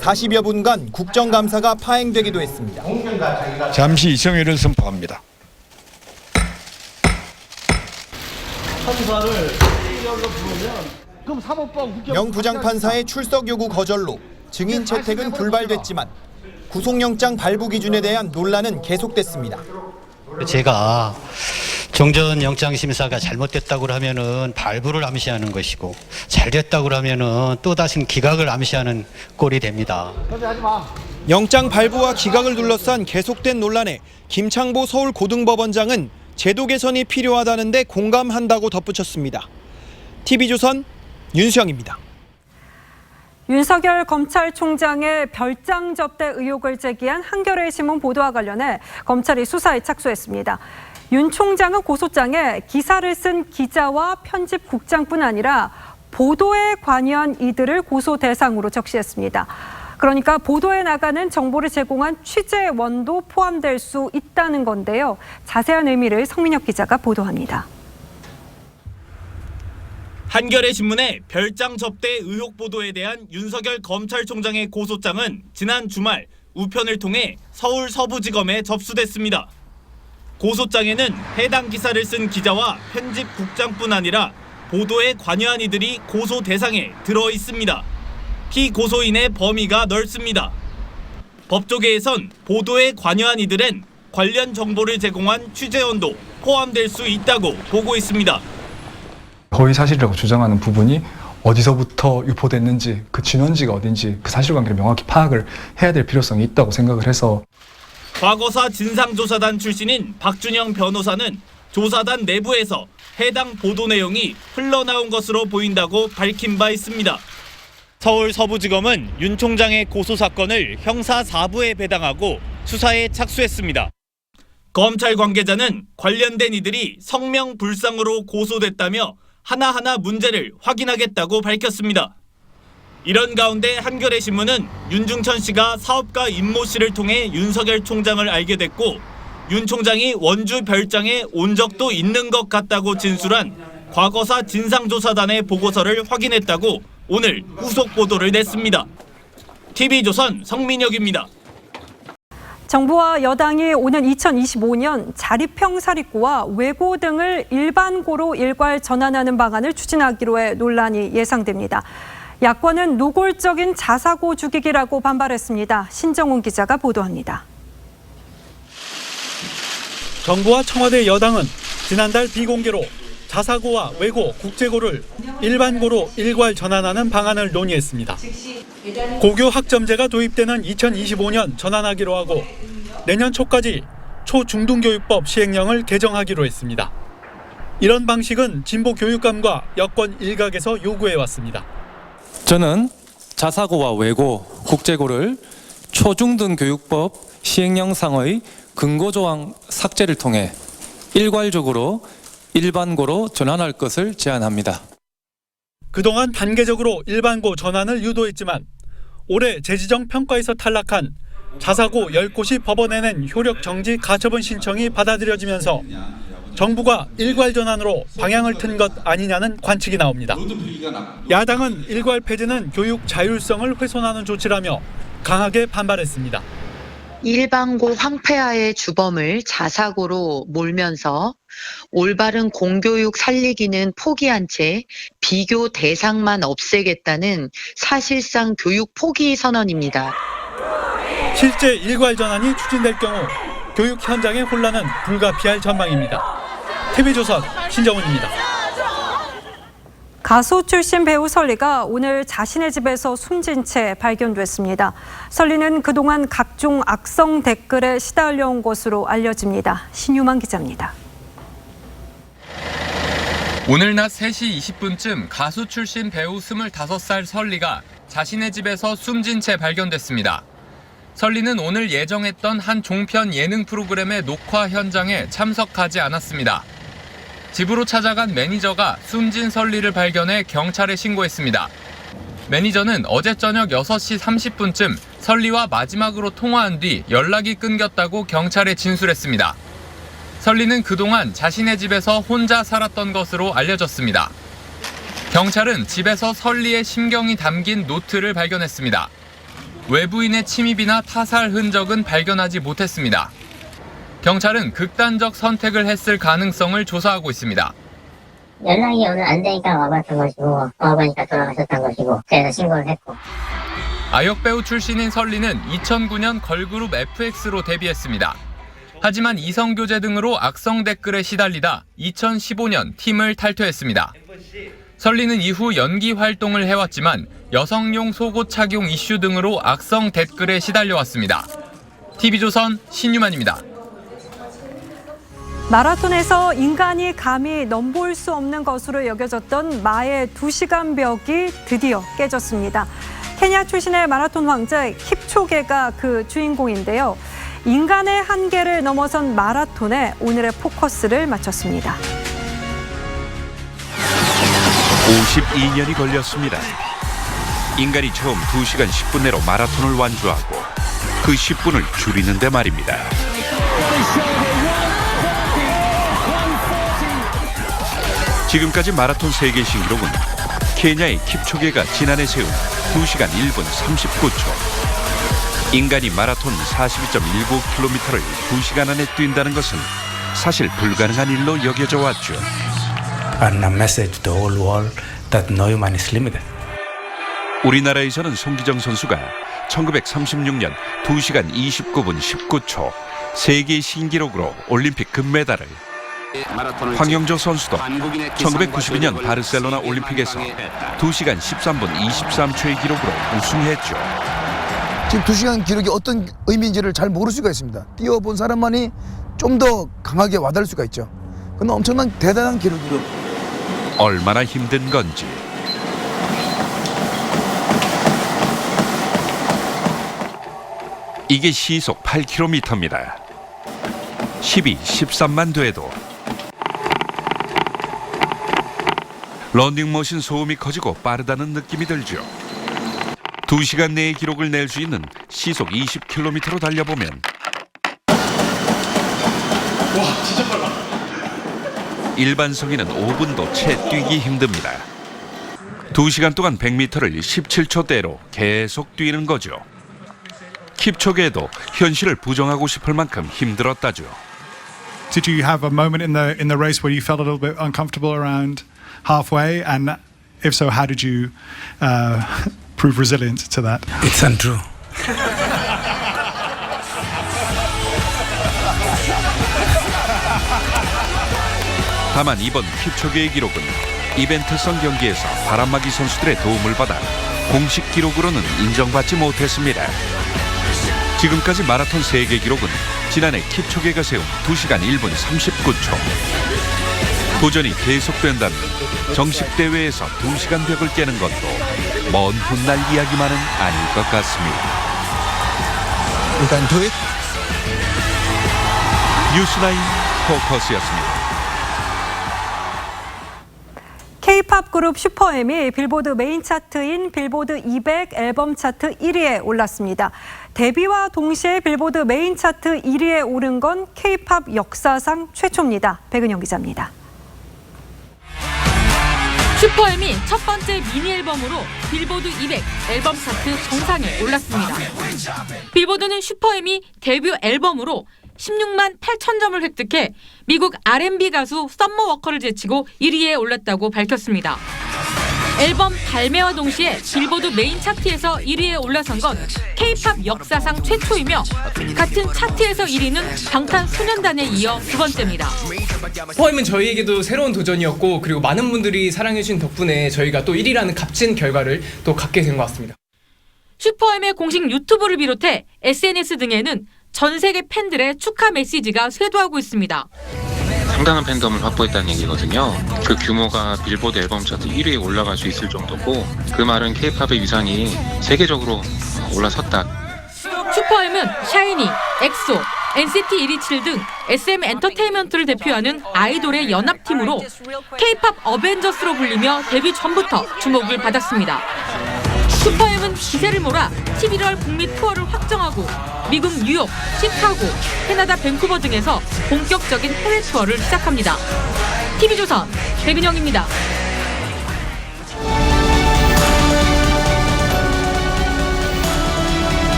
40여 분간 국정감사가 파행되기도 했습니다. 잠시 이정회를 선포합니다. 명 부장판사의 출석 요구 거절로 증인 채택은 불발됐지만 구속영장 발부 기준에 대한 논란은 계속됐습니다. 제가 종전 영장 심사가 잘못됐다고 하면은 발부를 암시하는 것이고 잘 됐다고 하면은 또 다시 기각을 암시하는 꼴이 됩니다. 영장 발부와 기각을 둘러싼 계속된 논란에 김창보 서울고등법원장은 제도 개선이 필요하다는데 공감한다고 덧붙였습니다. TV조선 윤수영입니다. 윤석열 검찰총장의 별장 접대 의혹을 제기한 한겨레 신문 보도와 관련해 검찰이 수사에 착수했습니다. 윤 총장은 고소장에 기사를 쓴 기자와 편집국장뿐 아니라 보도에 관여한 이들을 고소 대상으로 적시했습니다. 그러니까 보도에 나가는 정보를 제공한 취재원도 포함될 수 있다는 건데요. 자세한 의미를 성민혁 기자가 보도합니다. 한겨레 신문의 별장 접대 의혹 보도에 대한 윤석열 검찰총장의 고소장은 지난 주말 우편을 통해 서울 서부지검에 접수됐습니다. 고소장에는 해당 기사를 쓴 기자와 편집국장뿐 아니라 보도에 관여한 이들이 고소 대상에 들어 있습니다. 피고소인의 범위가 넓습니다. 법조계에선 보도에 관여한 이들은 관련 정보를 제공한 취재원도 포함될 수 있다고 보고 있습니다. 허위 사실이라고 주장하는 부분이 어디서부터 유포됐는지, 그 진원지가 어딘지 그 사실관계를 명확히 파악을 해야 될 필요성이 있다고 생각을 해서 과거사 진상조사단 출신인 박준영 변호사는 조사단 내부에서 해당 보도 내용이 흘러나온 것으로 보인다고 밝힌 바 있습니다. 서울 서부지검은 윤 총장의 고소 사건을 형사 4부에 배당하고 수사에 착수했습니다. 검찰 관계자는 관련된 이들이 성명불상으로 고소됐다며 하나하나 문제를 확인하겠다고 밝혔습니다. 이런 가운데 한겨레 신문은 윤중천 씨가 사업가 임모 씨를 통해 윤석열 총장을 알게 됐고 윤 총장이 원주 별장에 온 적도 있는 것 같다고 진술한 과거사 진상조사단의 보고서를 확인했다고 오늘 후속 보도를 냈습니다. TV조선 성민혁입니다. 정부와 여당이 오는 2025년 자립형 사립고와 외고 등을 일반고로 일괄 전환하는 방안을 추진하기로 해 논란이 예상됩니다. 야권은 노골적인 자사고 죽이기라고 반발했습니다. 신정훈 기자가 보도합니다. 정부와 청와대 여당은 지난달 비공개로 자사고와 외고, 국제고를 일반고로 일괄 전환하는 방안을 논의했습니다. 고교 학점제가 도입되는 2025년 전환하기로 하고 내년 초까지 초중등교육법 시행령을 개정하기로 했습니다. 이런 방식은 진보 교육감과 여권 일각에서 요구해왔습니다. 저는 자사고와 외고, 국제고를 초중등교육법 시행령상의 근거조항 삭제를 통해 일괄적으로 일반고로 전환할 것을 제안합니다. 그동안 단계적으로 일반고 전환을 유도했지만 올해 재지정 평가에서 탈락한 자사고 10곳이 법원에 낸 효력 정지 가처분 신청이 받아들여지면서 정부가 일괄 전환으로 방향을 튼 것 아니냐는 관측이 나옵니다. 야당은 일괄 폐지는 교육 자율성을 훼손하는 조치라며 강하게 반발했습니다. 일반고 황폐화의 주범을 자사고로 몰면서 올바른 공교육 살리기는 포기한 채 비교 대상만 없애겠다는 사실상 교육 포기 선언입니다. 실제 일괄 전환이 추진될 경우 교육 현장의 혼란은 불가피할 전망입니다. TV조선 신정훈입니다. 가수 출신 배우 설리가 오늘 자신의 집에서 숨진 채 발견됐습니다. 설리는 그동안 각종 악성 댓글에 시달려온 것으로 알려집니다. 신유만 기자입니다. 오늘 낮 3시 20분쯤 가수 출신 배우 25살 설리가 자신의 집에서 숨진 채 발견됐습니다. 설리는 오늘 예정했던 한 종편 예능 프로그램의 녹화 현장에 참석하지 않았습니다. 집으로 찾아간 매니저가 숨진 설리를 발견해 경찰에 신고했습니다. 매니저는 어제 저녁 6시 30분쯤 설리와 마지막으로 통화한 뒤 연락이 끊겼다고 경찰에 진술했습니다. 설리는 그동안 자신의 집에서 혼자 살았던 것으로 알려졌습니다. 경찰은 집에서 설리의 심경이 담긴 노트를 발견했습니다. 외부인의 침입이나 타살 흔적은 발견하지 못했습니다. 경찰은 극단적 선택을 했을 가능성을 조사하고 있습니다. 연락이 오늘 안 되니까 와봤던 것이고 와보니까 돌아가셨던 것이고 그래서 신고를 했고. 아역배우 출신인 설리는 2009년 걸그룹 FX로 데뷔했습니다. 하지만 이성교제 등으로 악성 댓글에 시달리다 2015년 팀을 탈퇴했습니다. 설리는 이후 연기 활동을 해왔지만 여성용 속옷 착용 이슈 등으로 악성 댓글에 시달려왔습니다. TV조선 신유만입니다. 마라톤에서 인간이 감히 넘볼 수 없는 것으로 여겨졌던 마의 2시간 벽이 드디어 깨졌습니다. 케냐 출신의 마라톤 왕자 킵초게가 그 주인공인데요. 인간의 한계를 넘어선 마라톤에 오늘의 포커스를 맞췄습니다. 52년이 걸렸습니다. 인간이 처음 2시간 10분 내로 마라톤을 완주하고 그 10분을 줄이는데 말입니다. 지금까지 마라톤 세계 신기록은 케냐의 킵초게가 지난해 세운 2시간 1분 39초. 인간이 마라톤 42.19km를 2시간 안에 뛴다는 것은 사실 불가능한 일로 여겨져 왔죠. And a message to the whole world that no human is limited. 우리나라에서는 송기정 선수가 1936년 2시간 29분 19초 세계 신기록으로 올림픽 금메달을, 황영조 선수도 1992년 바르셀로나 올림픽에서 2시간 13분 23초의 기록으로 우승했죠. 지금 2시간 기록이 어떤 의미인지를 잘 모를 수가 있습니다. 뛰어본 사람만이 좀 더 강하게 와닿을 수가 있죠. 그건 엄청난 대단한 기록이고. 얼마나 힘든 건지. 이게 시속 8km입니다. 12, 13만 돼도 런닝머신 소음이 커지고 빠르다는 느낌이 들죠. 2시간 내에 기록을 낼 수 있는 시속 20km로 달려보면 와, 진짜 빨라. 일반 성인은 5분도 채 뛰기 힘듭니다. 2시간 동안 100m를 17초대로 계속 뛰는 거죠. 킵초게도 현실을 부정하고 싶을 만큼 힘들었다죠. Did you have a moment in the race where you felt a little bit uncomfortable around halfway? And if so, how did you prove resilient to that? It's untrue. 다만 이번 킵초게의 기록은 이벤트성 경기에서 바람막이 선수들의 도움을 받아 공식 기록으로는 인정받지 못했습니다. 지금까지 마라톤 세계 기록은 지난해 킵초게가 세운 2시간 1분 39초. 도전이 계속된다면 정식 대회에서 2시간 벽을 깨는 것도 먼 훗날 이야기만은 아닐 것 같습니다. 일단 do it. 뉴스9 포커스였습니다. K-팝 그룹 슈퍼엠이 빌보드 메인 차트인 빌보드 200 앨범 차트 1위에 올랐습니다. 데뷔와 동시에 빌보드 메인 차트 1위에 오른 건 K-팝 역사상 최초입니다. 백은영 기자입니다. 슈퍼엠이 첫 번째 미니 앨범으로 빌보드 200 앨범 차트 정상에 올랐습니다. 빌보드는 슈퍼엠이 데뷔 앨범으로 16만 8천 점을 획득해 미국 R&B 가수 썸머 워커를 제치고 1위에 올랐다고 밝혔습니다. 앨범 발매와 동시에 빌보드 메인 차트에서 1위에 올라선 건 K-팝 역사상 최초이며 같은 차트에서 1위는 방탄소년단에 이어 두 번째입니다. 슈퍼엠은 저희에게도 새로운 도전이었고 그리고 많은 분들이 사랑해주신 덕분에 저희가 또 1위라는 값진 결과를 또 갖게 된 것 같습니다. 슈퍼엠의 공식 유튜브를 비롯해 SNS 등에는 전 세계 팬들의 축하 메시지가 쇄도하고 있습니다. 상당한 팬덤을 확보했다는 얘기거든요. 그 규모가 빌보드 앨범 차트 1위에 올라갈 수 있을 정도고 그 말은 K-팝의 위상이 세계적으로 올라섰다. 슈퍼엠은 샤이니, 엑소, NCT 127 등 SM 엔터테인먼트를 대표하는 아이돌의 연합팀으로 K-팝 어벤져스로 불리며 데뷔 전부터 주목을 받았습니다. 슈퍼엠은 기세를 몰아 11월 북미 투어를 확정하고 미국 뉴욕, 시카고, 캐나다 밴쿠버 등에서 본격적인 해외 투어를 시작합니다. TV조선 백은영입니다.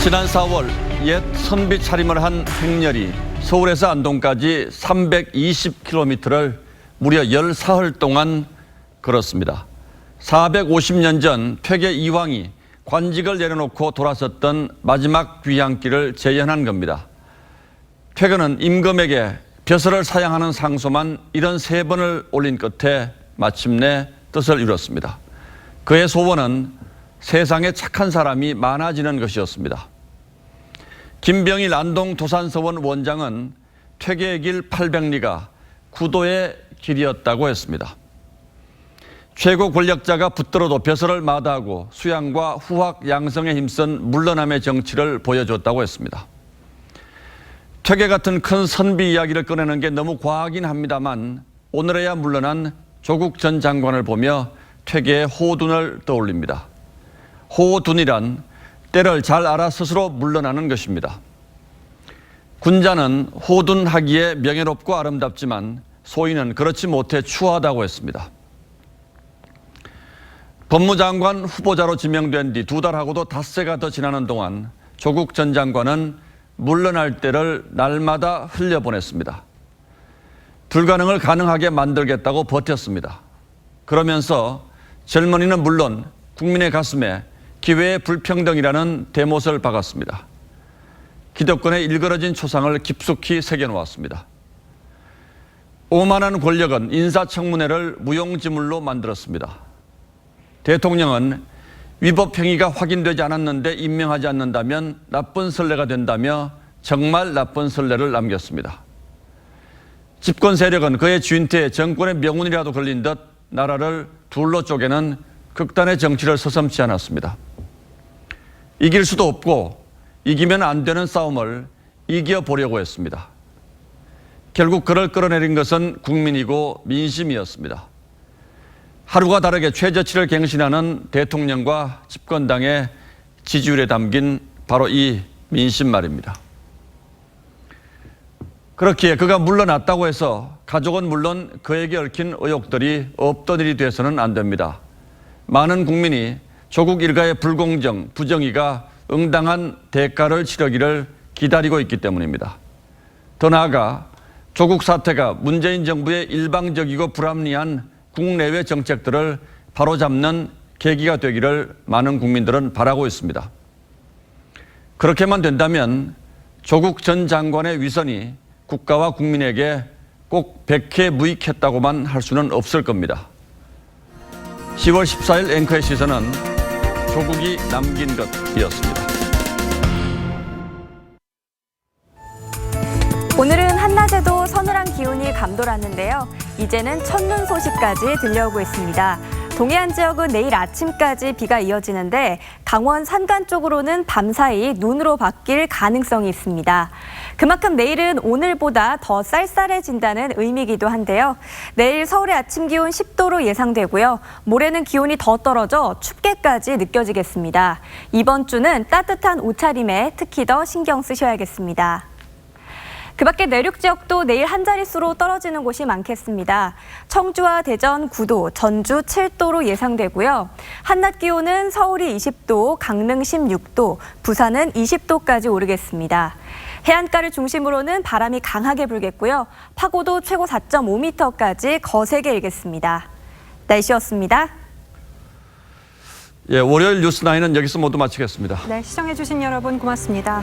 지난 4월 옛 선비 차림을 한 행렬이 서울에서 안동까지 320km를 무려 14흘 동안 걸었습니다. 450년 전 퇴계 이황이 관직을 내려놓고 돌아섰던 마지막 귀향길을 재현한 겁니다. 퇴계는 임금에게 벼슬을 사양하는 상소만 73번을 올린 끝에 마침내 뜻을 이뤘습니다. 그의 소원은 세상에 착한 사람이 많아지는 것이었습니다. 김병일 안동 도산서원 원장은 퇴계의 길 800리가 구도의 길이었다고 했습니다. 최고 권력자가 붙들어도 벼슬을 마다하고 수양과 후학 양성에 힘쓴 물러남의 정치를 보여줬다고 했습니다. 퇴계 같은 큰 선비 이야기를 꺼내는 게 너무 과하긴 합니다만 오늘에야 물러난 조국 전 장관을 보며 퇴계의 호둔을 떠올립니다. 호둔이란 때를 잘 알아 스스로 물러나는 것입니다. 군자는 호둔하기에 명예롭고 아름답지만 소인은 그렇지 못해 추하다고 했습니다. 법무장관 후보자로 지명된 뒤 2달하고도 닷새가 더 지나는 동안 조국 전 장관은 물러날 때를 날마다 흘려보냈습니다. 불가능을 가능하게 만들겠다고 버텼습니다. 그러면서 젊은이는 물론 국민의 가슴에 기회의 불평등이라는 대못을 박았습니다. 기득권의 일그러진 초상을 깊숙이 새겨놓았습니다. 오만한 권력은 인사청문회를 무용지물로 만들었습니다. 대통령은 위법 행위가 확인되지 않았는데 임명하지 않는다면 나쁜 선례가 된다며 정말 나쁜 선례를 남겼습니다. 집권 세력은 그의 주인태에 정권의 명운이라도 걸린 듯 나라를 둘로 쪼개는 극단의 정치를 서슴지 않았습니다. 이길 수도 없고 이기면 안 되는 싸움을 이겨보려고 했습니다. 결국 그를 끌어내린 것은 국민이고 민심이었습니다. 하루가 다르게 최저치를 갱신하는 대통령과 집권당의 지지율에 담긴 바로 이 민심 말입니다. 그렇기에 그가 물러났다고 해서 가족은 물론 그에게 얽힌 의혹들이 없던 일이 돼서는 안 됩니다. 많은 국민이 조국 일가의 불공정, 부정의가 응당한 대가를 치르기를 기다리고 있기 때문입니다. 더 나아가 조국 사태가 문재인 정부의 일방적이고 불합리한 국내외 정책들을 바로잡는 계기가 되기를 많은 국민들은 바라고 있습니다. 그렇게만 된다면 조국 전 장관의 위선이 국가와 국민에게 꼭 백해무익했다고만 할 수는 없을 겁니다. 10월 14일 앵커의 시선은 조국이 남긴 것이었습니다. 오늘은 한낮에도 서늘한 기온이 감돌았는데요. 이제는 첫눈 소식까지 들려오고 있습니다. 동해안 지역은 내일 아침까지 비가 이어지는데 강원 산간 쪽으로는 밤사이 눈으로 바뀔 가능성이 있습니다. 그만큼 내일은 오늘보다 더 쌀쌀해진다는 의미이기도 한데요. 내일 서울의 아침 기온 10도로 예상되고요. 모레는 기온이 더 떨어져 춥게까지 느껴지겠습니다. 이번 주는 따뜻한 옷차림에 특히 더 신경 쓰셔야겠습니다. 그 밖에 내륙 지역도 내일 한 자릿수로 떨어지는 곳이 많겠습니다. 청주와 대전 9도, 전주 7도로 예상되고요. 한낮 기온은 서울이 20도, 강릉 16도, 부산은 20도까지 오르겠습니다. 해안가를 중심으로는 바람이 강하게 불겠고요. 파고도 최고 4.5m까지 거세게 일겠습니다. 날씨였습니다. 월요일 뉴스9은 여기서 모두 마치겠습니다. 네, 시청해주신 여러분 고맙습니다.